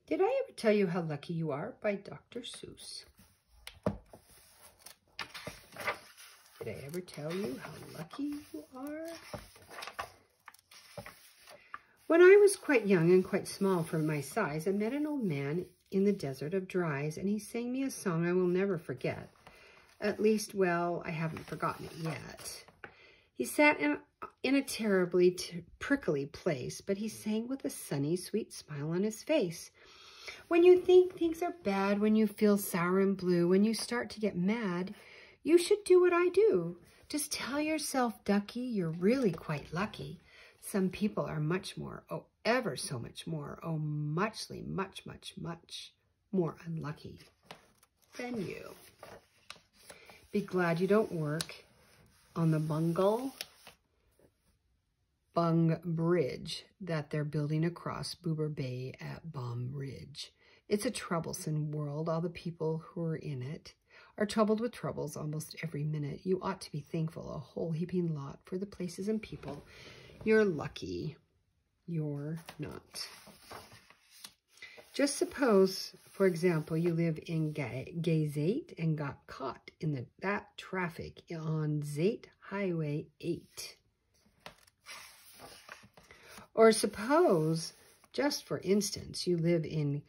Did I ever tell you how lucky you are by Dr. Seuss? Did I ever tell you how lucky you are? When I was quite young and quite small for my size, I met an old man in the desert of Dries, and he sang me a song I will never forget. At least, well, I haven't forgotten it yet. He sat in a terribly prickly place, but he sang with a sunny, sweet smile on his face. When you think things are bad, when you feel sour and blue, when you start to get mad, you should do what I do. Just tell yourself, ducky, you're really quite lucky. Some people are much more, oh, ever so much more, oh, much more unlucky than you. Be glad you don't work on the Bung Bridge that they're building across Boober Bay at Bomb Ridge. It's a troublesome world. All the people who are in it are troubled with troubles almost every minute. You ought to be thankful a whole heaping lot for the places and people. You're lucky. You're not. Just suppose, for example, you live in Gazette and got caught in that traffic on Zate Highway 8. Or suppose, just for instance, you live in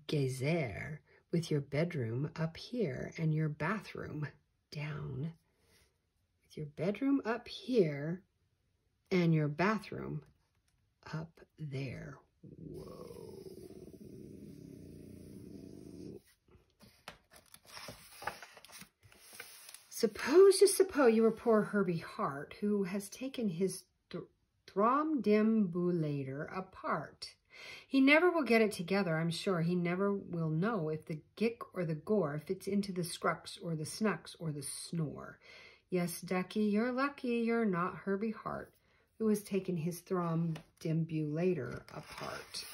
Gezer with your bedroom up here and your bathroom down. With your bedroom up here and your bathroom up there. Whoa. Just suppose you were poor Herbie Hart, who has taken his thrombambulator apart. He never will get it together, I'm sure. He never will know if the gick or the gore fits into the scrux or the snucks or the snore. Yes, ducky, you're lucky you're not Herbie Hart, who has taken his thrombambulator apart.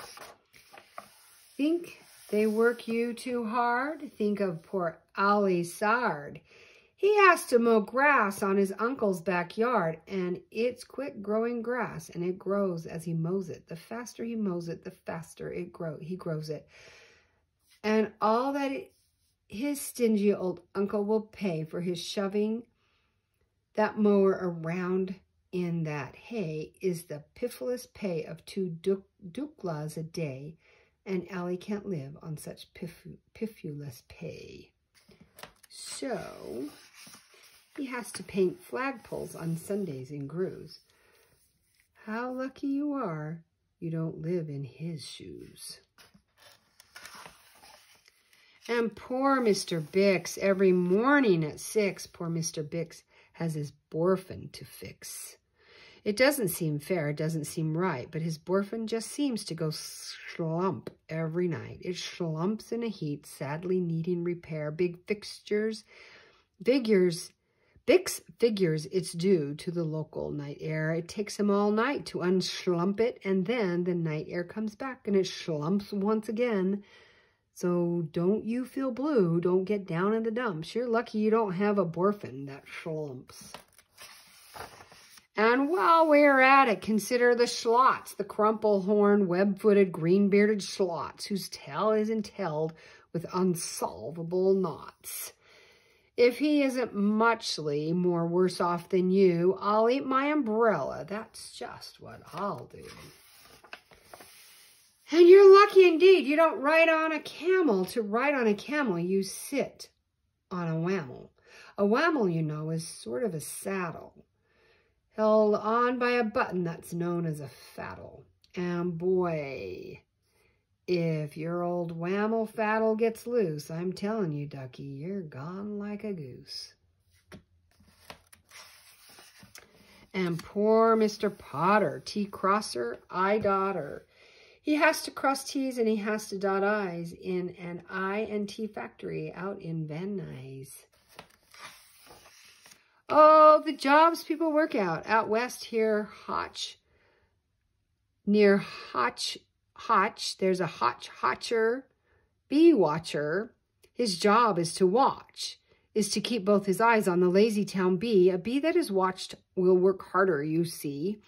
Think they work you too hard? Think of poor Ollie Sard. He has to mow grass on his uncle's backyard, and it's quick growing grass, and it grows as he mows it. The faster he mows it, the faster he grows it. And all that his stingy old uncle will pay for his shoving that mower around in that hay is the piffless pay of 2 duklas a day, and Allie can't live on such piffulous pay. So he has to paint flagpoles on Sundays in Grooves. How lucky you are you don't live in his shoes. And poor Mr. Bix, every morning at 6, poor Mr. Bix has his borfin to fix. It doesn't seem fair, it doesn't seem right, but his borfin just seems to go slump every night. It slumps in a heap, sadly needing repair. Bix figures it's due to the local night air. It takes him all night to unslump it, and then the night air comes back and it slumps once again. So don't you feel blue. Don't get down in the dumps. You're lucky you don't have a borfin that slumps. And while we're at it, consider the schlots, the crumple-horned, web-footed, green-bearded schlots, whose tail is entailed with unsolvable knots. If he isn't muchly more worse off than you, I'll eat my umbrella. That's just what I'll do. And you're lucky indeed. You don't ride on a camel. To ride on a camel, you sit on a whammel. A whammel, you know, is sort of a saddle, held on by a button that's known as a faddle. And boy, if your old whammel faddle gets loose, I'm telling you, ducky, you're gone like a goose. And poor Mr. Potter, T-crosser, I-dotter. He has to cross T's and he has to dot I's in an I and T factory out in Van Nuys. Oh, the jobs people work out west here, near Hotch, there's a Hotcher, bee watcher. His job is to watch, is to keep both his eyes on the lazy town bee. A bee that is watched will work harder, you see.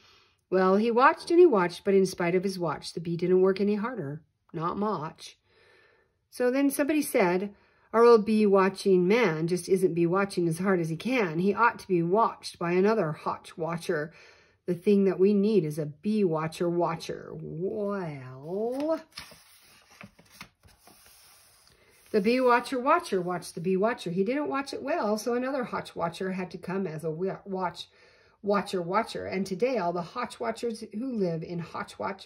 Well, he watched and he watched, but in spite of his watch, the bee didn't work any harder. not much. So then somebody said, our old bee watching man just isn't bee watching as hard as he can. He ought to be watched by another hotch watcher. The thing that we need is a bee watcher. Well, the bee watcher watched the bee watcher. He didn't watch it well, so another hotch watcher had to come as a watcher. And today, all the hotch watchers who live in Hotch are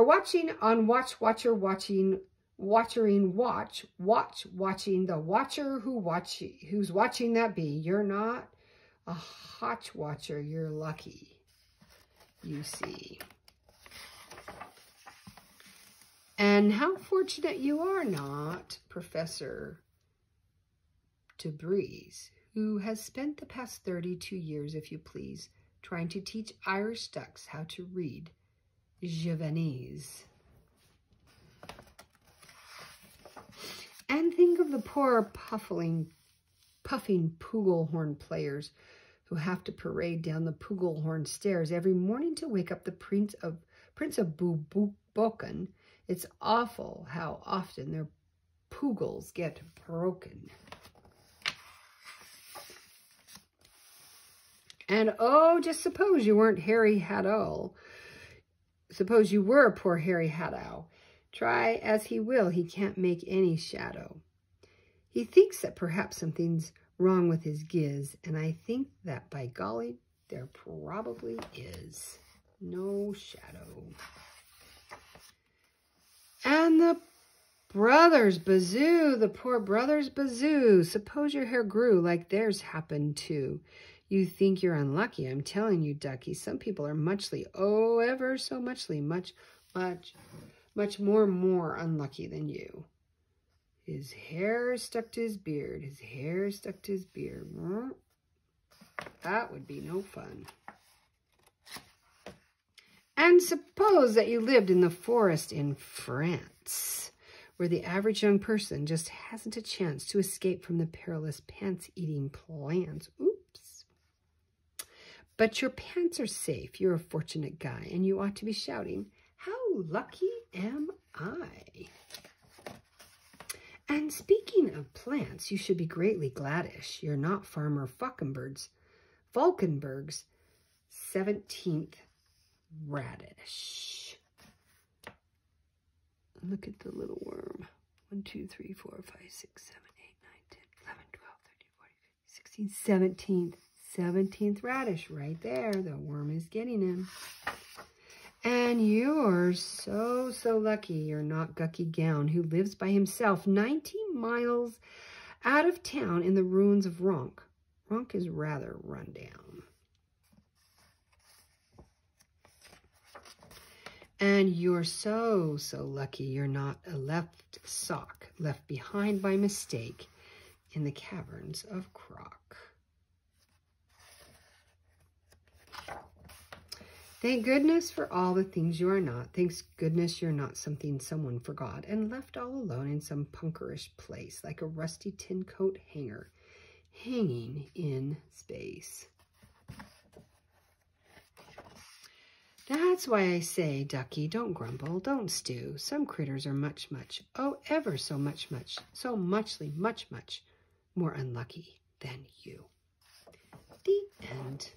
watching on watching the watcher who's watching that bee. You're not a hotch watcher. You're lucky, you see. And how fortunate you are not, Professor Debris, who has spent the past 32 years, if you please, trying to teach Irish ducks how to read Javanese. And think of the poor puffing Pugelhorn players who have to parade down the Pugelhorn stairs every morning to wake up the Prince of Buboken. It's awful how often their pugels get broken. And oh, just suppose you weren't Harry Hadow. Suppose you were poor Harry Hadow. Try as he will, he can't make any shadow. He thinks that perhaps something's wrong with his giz, and I think that, by golly, there probably is no shadow. And the brothers Bazoo, the poor brothers Bazoo. Suppose your hair grew like theirs happened to. You think you're unlucky. I'm telling you, Ducky, some people are muchly, oh, ever so muchly, much more unlucky than you. His hair stuck to his beard. His hair stuck to his beard. That would be no fun. And suppose that you lived in the forest in France, where the average young person just hasn't a chance to escape from the perilous pants-eating plants. Oops. But your pants are safe. You're a fortunate guy, and you ought to be shouting, how lucky am I? And speaking of plants, you should be greatly gladdish. You're not Farmer Falkenberg's 17th radish. Look at the little worm. 1, 2, 3, 4, 5, 6, 7, 8, 9, 10, 11, 12, 13, 14, 15, 16, 17th radish right there. The worm is getting him. And you're so lucky you're not Gucky Gown, who lives by himself 19 miles out of town in the ruins of Ronk. Ronk is rather run down. And you're so lucky you're not a left sock left behind by mistake in the caverns of Croc. Thank goodness for all the things you are not. Thank goodness you're not something someone forgot and left all alone in some punkerish place like a rusty tin coat hanger hanging in space. That's why I say, Ducky, don't grumble, don't stew. Some critters are much, oh, ever so much, so much more unlucky than you. The end.